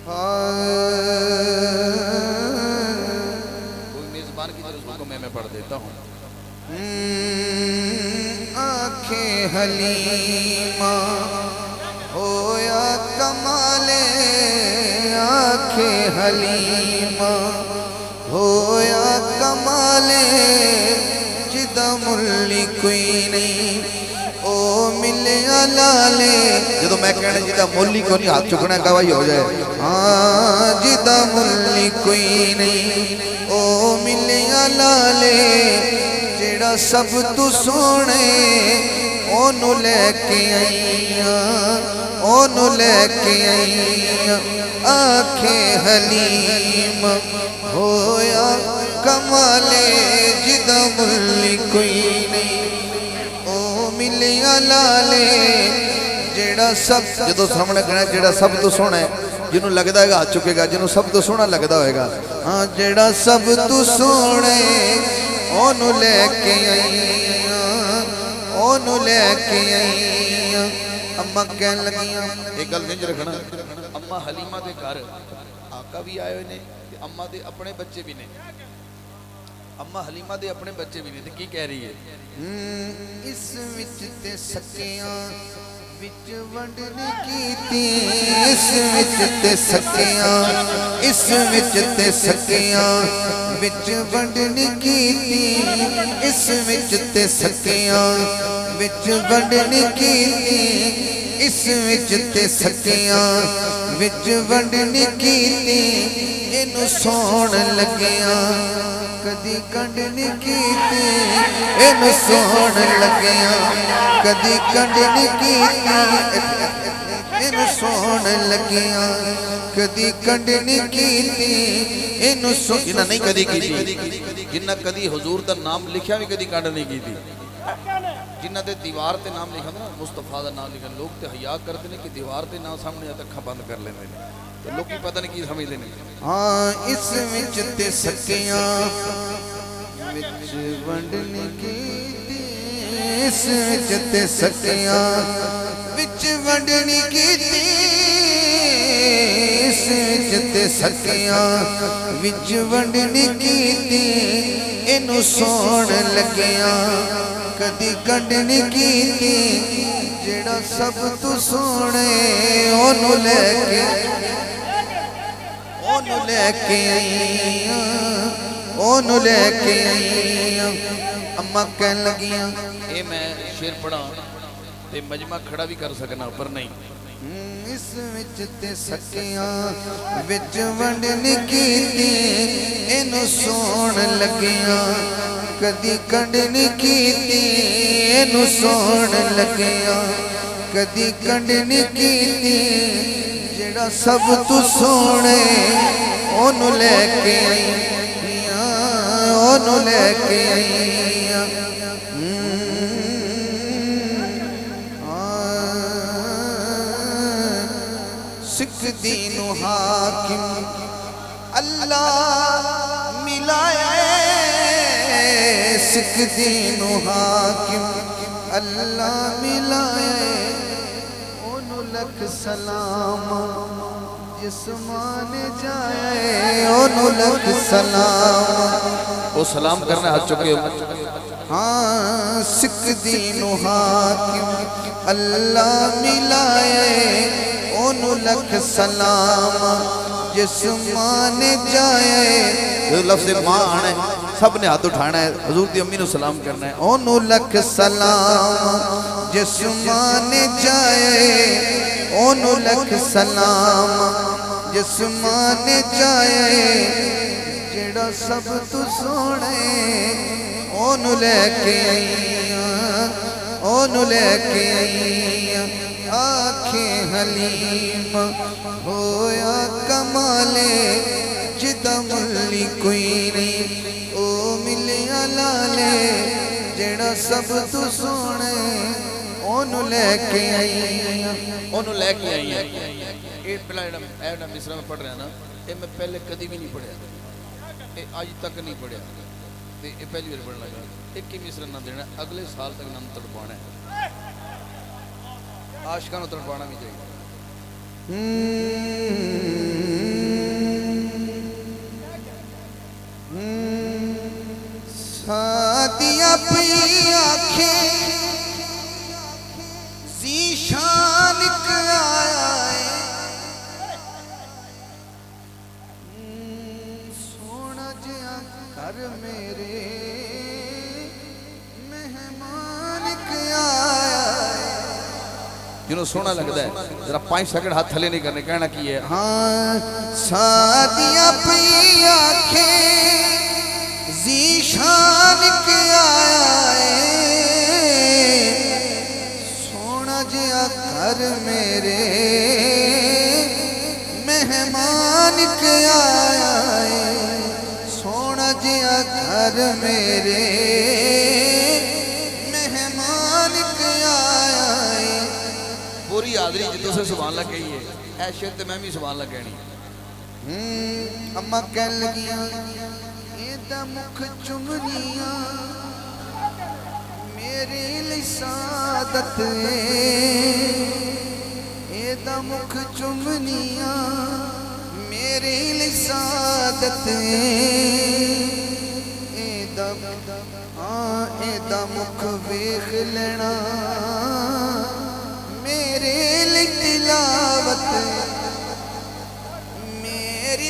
कोई मेजबान की तरफ को मैं पढ़ देता हूँ। आंखें हलीमा होया कमाले, आंखें हलीमा होया कमाले, जिदा मुल्ली कोई नहीं ओ मिले लाले। जो मैं कहना जिदा मुल्ली को नहीं हाथ चुकना गवाही हो जाए। हाँ जिदा मुल्ली कोई नहीं ओ मिले लाले, जेड़ा सब तू सोने ओनू लेके आईया, ओनू लेके आईया। आंखें हलीम होया कमाले, जिदा मुल्ली कोई नहीं ओ मिलिया लाले, जेड़ा सब जो सामने कहना जेड़ा सब तो सोना है, जिन्हों लगता है हाथ चुकेगा, जिन्हों सब तो सोना लगता होगा। हाँ जेड़ा सब तू सोने ओनू लेके आईया, ओनू लेके आईया। अम्मा कह लगियां एक गल नहीं रखना, अम्मा हलीमा के घर आका भी आए ने, अम्मा दे अपने बच्चे भी ने। अम्मा हलीमा दे अपने बच्चे भी ने, तो की कह रही है? इस विच ते सकियां विच वंडने कीती, इस विच ते सकियां, इस विच ते सकियां विच वंडने कीती, इस विच ते सकियां विच वंडने कीती, इस विच ते सकियां विच वंडने कीती। इनू सोण लगिया कदी कंड नहीं कीती, इनू सोण लगिया कदी कंड नहीं कीती, इनू सोण लगिया कदी कंड नहीं कीती। इनू जिन्ना नहीं कदी की, जिन्ना कदी हुजूर दा नाम लिखा भी कदी कंड नहीं की, जिन्ना दे दीवार ते नाम लिखा ना मुस्तफा दा नाम लिखा, लोग ते हया करते हैं कि दीवार ते नाम सामने आता अखा बंद कर लेंदे ने, तो लोग की पता नहीं की समझते हैं। हाँ इस विच ते सकियां विच वंडने कीती, इस विच ते सकियां विच वंडने कीती, इस विच ते सकियां विच वंडने कीती। इनू सोण लगिया कदी कंड नहीं कीती, जेड़ा सब तू सोने ओनू लेके, ओनू लेके आईया, ओनू लेके आईया। अम्मा कह लगियां ये मैं शेर पढ़ा ते मजमा खड़ा भी कर सकना, पर नहीं। इस विच ते सकियां विच वंडने कीती, इनू सोण लगिया कदी कंड नहीं कीती, इनू सोण लगिया कदी कंड नहीं कीती। जेड़ा सब तू सोने ओनू लेके आईया, ओनू लेके आईया। सिख दीन हाकिम अल्लाह मिलाए, सिख दीन हाकिम अल्लाह मिलाए। ओनू लख सलाम जिसमान जाए, ओनू लख सलाम। वो सलाम करना हाथ चुके। हाँ सिख दीन हाकिम अल्लाह मिलाए, ओनू लख सलाम जिसमान जाए। जो लफ्ज़ मां आना है सब ने हाथ उठाना है, हजूर दी अम्मी नू सलाम करना है। ओनू लख सलाम जिसमान जाए, ओनू लख सलाम जिसमान जाए। जेड़ा सब तू सोने ओनू लेके आईया, ओनू लेके आईया। आंखें हलीम होया कमाले, जिदा मुल्ली कोई नहीं ओ मिलिया लाले, जेड़ा सब तू सोने ओनू लेके आईया, ओनू लेके आई है। ये पहला एड़ा मिसरा में पढ़ रहा ना, ये मैं पहले कभी भी नहीं पढ़िया, ये आज तक नहीं पढ़िया, ये पहली बार पढ़ने लगा। एक ही मिसरा ना देना, अगले साल तक नाम तड़पाना है, आशिकां नूं तड़पाना भी चाहिए। मेरे मेहमान आया। जिन्हों सोना लगता है जरा 5 सेकंड हाथ थले नहीं करने, कहना की है। हाँ सादिया पी आखे जीशान के आया है, सोना जिया घर मेरे मेहमान के आया है, सोना जिया घर मेरे मेहमान के आया है। पूरी आदरी जितों से सुभान अल्लाह कही है, ऐसे तो मैं भी सुभान अल्लाह कहनी। अम्मा कह लगियां एदा मुख चुमनिया मेरे लिए सादत एदा मुख चुमनिया मेरे लिए सादत एदा हाँ एदा मुख वेख लेना मेरे लिए तिलावत मेरी